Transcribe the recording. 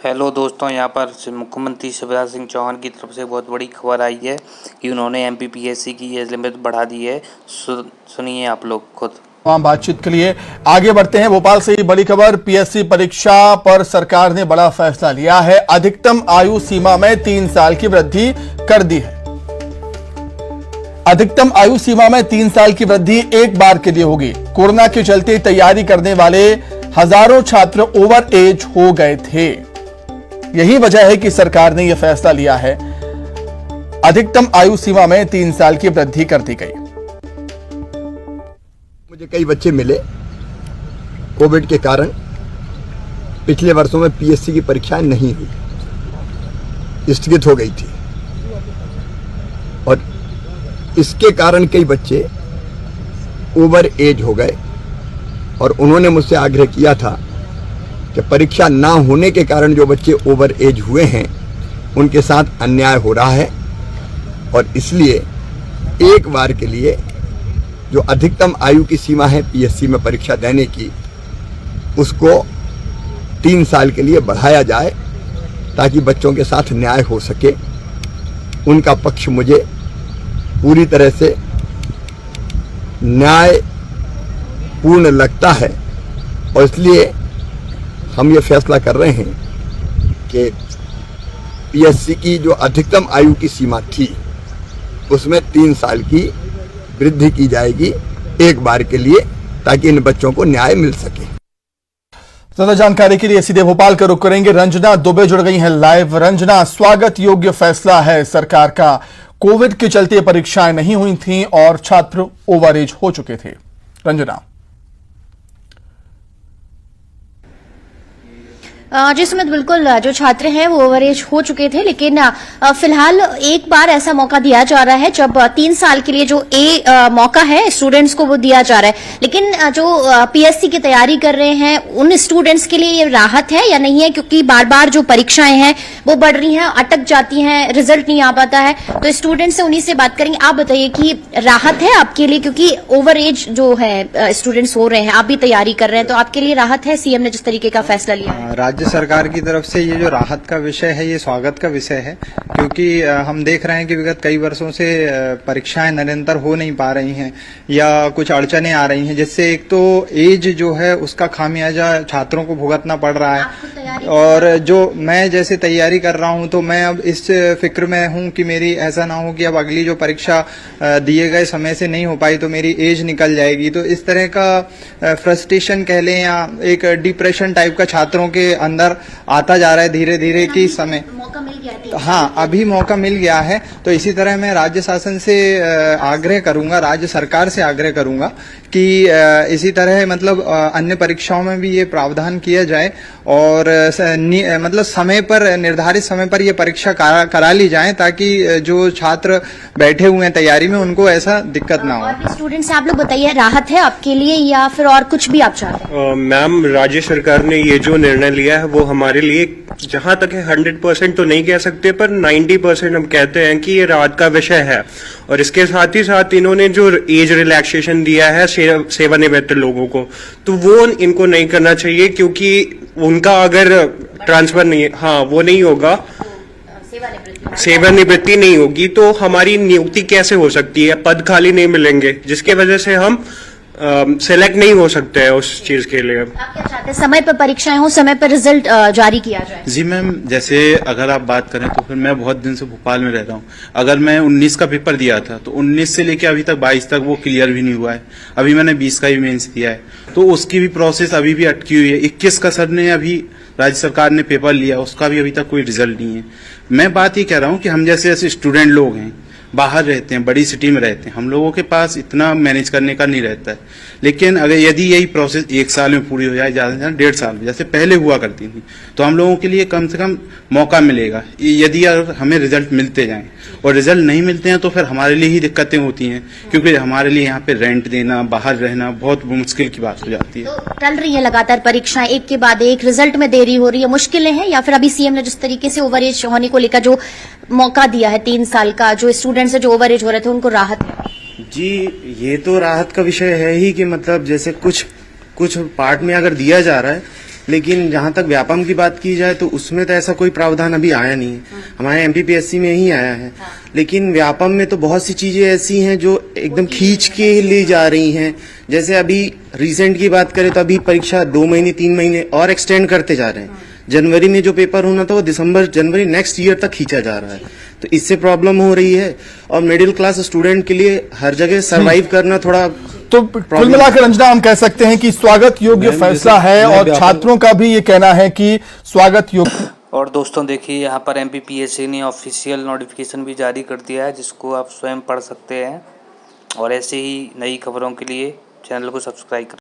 Hello दोस्तों, यहाँ पर मुख्यमंत्री शिवराज सिंह चौहान की तरफ से बहुत बड़ी खबर आई है कि उन्होंने एमपीपीएससी की एज लिमिट बढ़ा दी है। सुनिए आप लोग खुद। तमाम बातचीत के लिए आगे बढ़ते हैं। भोपाल से ही बड़ी खबर, पीएससी परीक्षा पर सरकार ने बड़ा फैसला लिया है। अधिकतम आयु सीमा में 3 साल की वृद्धि कर दी है। अधिकतम आयु सीमा में 3 साल की वृद्धि एक बार के लिए होगी। कोरोना के चलते तैयारी करने वाले हजारों छात्र ओवर एज हो गए थे। यही वजह है कि सरकार ने यह फैसला लिया है। अधिकतम आयु सीमा में 3 साल की वृद्धि कर दी गई। मुझे कई बच्चे मिले कोविड के कारण, पिछले वर्षों में पीएससी की परीक्षाएं नहीं हुई, स्थगित हो गई थी और इसके कारण कई बच्चे ओवर एज हो गए और उन्होंने मुझसे आग्रह किया था कि परीक्षा ना होने के कारण जो बच्चे ओवर एज हुए हैं उनके साथ अन्याय हो रहा है और इसलिए एक बार के लिए जो अधिकतम आयु की सीमा है पीएससी में परीक्षा देने की, उसको 3 साल के लिए बढ़ाया जाए ताकि बच्चों के साथ न्याय हो सके। उनका पक्ष मुझे पूरी तरह से न्यायपूर्ण लगता है और इसलिए हम ये फैसला कर रहे हैं कि पीएससी की जो अधिकतम आयु की सीमा थी उसमें 3 साल की वृद्धि की जाएगी एक बार के लिए, ताकि इन बच्चों को न्याय मिल सके। ज्यादा जानकारी के लिए सीधे भोपाल का रुख करेंगे। रंजना दुबे जुड़ गई हैं लाइव। रंजना, स्वागत योग्य फैसला है सरकार का। कोविड के चलते परीक्षाएं नहीं हुई थीं और छात्र ओवर एज हो चुके थे। रंजना। जी सुमित, बिल्कुल जो छात्र हैं वो ओवर एज हो चुके थे, लेकिन फिलहाल एक बार ऐसा मौका दिया जा रहा है जब 3 साल के लिए जो मौका है स्टूडेंट्स को वो दिया जा रहा है। लेकिन जो पीएससी की तैयारी कर रहे हैं उन स्टूडेंट्स के लिए ये राहत है या नहीं है, क्योंकि बार बार जो परीक्षाएं हैं वो बढ़ रही हैं, अटक जाती हैं, रिजल्ट नहीं आ पाता है। तो स्टूडेंट्स से उन्हीं से बात करेंगे। आप बताइए कि राहत है आपके लिए, क्योंकि ओवर एज जो है स्टूडेंट्स हो रहे हैं, आप भी तैयारी कर रहे हैं, तो आपके लिए राहत है सीएम ने जिस तरीके का फैसला लिया है? राज्य सरकार की तरफ से ये जो राहत का विषय है ये स्वागत का विषय है, क्योंकि हम देख रहे हैं कि विगत कई वर्षों से परीक्षाएं निरंतर हो नहीं पा रही हैं या कुछ अड़चनें आ रही हैं, जिससे एक तो एज जो है उसका खामियाजा छात्रों को भुगतना पड़ रहा है। और जो मैं जैसे तैयारी कर रहा हूं तो मैं अब इस फिक्र में हूं कि मेरी ऐसा ना हो कि अब अगली जो परीक्षा दिए गए समय से नहीं हो पाई तो मेरी एज निकल जाएगी। तो इस तरह का फ्रस्ट्रेशन कह लें या एक डिप्रेशन टाइप का छात्रों के अंदर आता जा रहा है धीरे धीरे कि समय मौका मिल गया। हाँ, अभी मौका मिल गया है। तो इसी तरह मैं राज्य शासन से आग्रह करूंगा, राज्य सरकार से आग्रह करूंगा कि इसी तरह मतलब अन्य परीक्षाओं में भी ये प्रावधान किया जाए और मतलब समय पर, निर्धारित समय पर ये परीक्षा करा ली जाए, ताकि जो छात्र बैठे हुए हैं तैयारी में उनको ऐसा दिक्कत ना हो। और भी स्टूडेंट्स आप लोग बताइए, राहत है आपके लिए या फिर और कुछ भी आप चाहते हैं? मैम, राज्य सरकार ने ये जो निर्णय लिया है वो हमारे लिए, जहां तक है 100% तो नहीं कह सकते पर 90% हम कहते हैं कि ये राहत का विषय है। और इसके साथ ही साथ इन्होंने जो एज रिलैक्सेशन दिया है सेवानिवृत्त लोगों को, तो वो इनको नहीं करना चाहिए, क्योंकि उनका अगर ट्रांसफर नहीं, हाँ वो नहीं होगा, सेवानिवृत्ति नहीं होगी तो हमारी नियुक्ति कैसे हो सकती है? पद खाली नहीं मिलेंगे, जिसके वजह से हम सेलेक्ट नहीं हो सकते हैं उस चीज के लिए। आप क्या चाहते हैं, समय पर परीक्षाएं हो, समय पर रिजल्ट जारी किया जाए? जी मैम, जैसे अगर आप बात करें तो फिर मैं बहुत दिन से भोपाल में रहता हूँ। अगर मैं 19 का पेपर दिया था तो 19 से लेकर अभी तक 22 तक वो क्लियर भी नहीं हुआ है। अभी मैंने 20 का भी मेंस दिया है तो उसकी भी प्रोसेस अभी भी अटकी हुई है। 21 का सर ने अभी राज्य सरकार ने पेपर लिया, उसका भी अभी तक कोई रिजल्ट नहीं है। मैं बात ये कह रहा हूँ कि हम जैसे स्टूडेंट लोग हैं, बाहर रहते हैं, बड़ी सिटी में रहते हैं, हम लोगों के पास इतना मैनेज करने का नहीं रहता है। लेकिन अगर यदि यही प्रोसेस 1 साल में पूरी हो जाए, ज्यादा से ज्यादा 1.5 साल में जैसे पहले हुआ करती थी, तो हम लोगों के लिए कम से कम मौका मिलेगा। यदि हमें रिजल्ट मिलते जाएं और रिजल्ट नहीं मिलते हैं तो फिर हमारे लिए ही दिक्कतें होती हैं, क्योंकि हमारे लिए यहाँ पे रेंट देना, बाहर रहना बहुत मुश्किल की बात हो जाती है। तो चल रही है लगातार परीक्षाएं, एक के बाद एक, रिजल्ट में देरी हो रही है, मुश्किलें हैं, या फिर अभी सीएम ने जिस तरीके से ओवर एज होने को लेकर जो मौका दिया है 3 साल का, जो स्टूडेंट्स है जो ओवर एज हो रहे थे उनको राहत है? जी, ये तो राहत का विषय है ही कि मतलब जैसे कुछ पार्ट में अगर दिया जा रहा है लेकिन जहाँ तक व्यापम की बात की जाए तो उसमें तो ऐसा कोई प्रावधान अभी आया नहीं है, हमारे एमपीपीएससी में ही आया है। लेकिन व्यापम में तो बहुत सी चीजें ऐसी हैं जो एकदम खींच के ले जा रही हैं। जैसे अभी रिसेंट की बात करें तो अभी परीक्षा 2 महीने 3 महीने और एक्सटेंड करते जा रहे हैं। जनवरी में जो पेपर होना था वो दिसंबर जनवरी नेक्स्ट ईयर तक खींचा जा रहा है, तो इससे प्रॉब्लम हो रही है। और मिडिल क्लास स्टूडेंट के लिए हर जगह सरवाइव करना थोड़ा तो कुल मिलाकर रंजना हम कह सकते हैं कि स्वागत योग्य फैसला है और छात्रों का भी ये कहना है कि स्वागत योग्य। और दोस्तों देखिए यहाँ पर एमपीपीएससी ने ऑफिशियल नोटिफिकेशन भी जारी कर दिया है, जिसको आप स्वयं पढ़ सकते हैं। और ऐसे ही नई खबरों के लिए चैनल को सब्सक्राइब करें।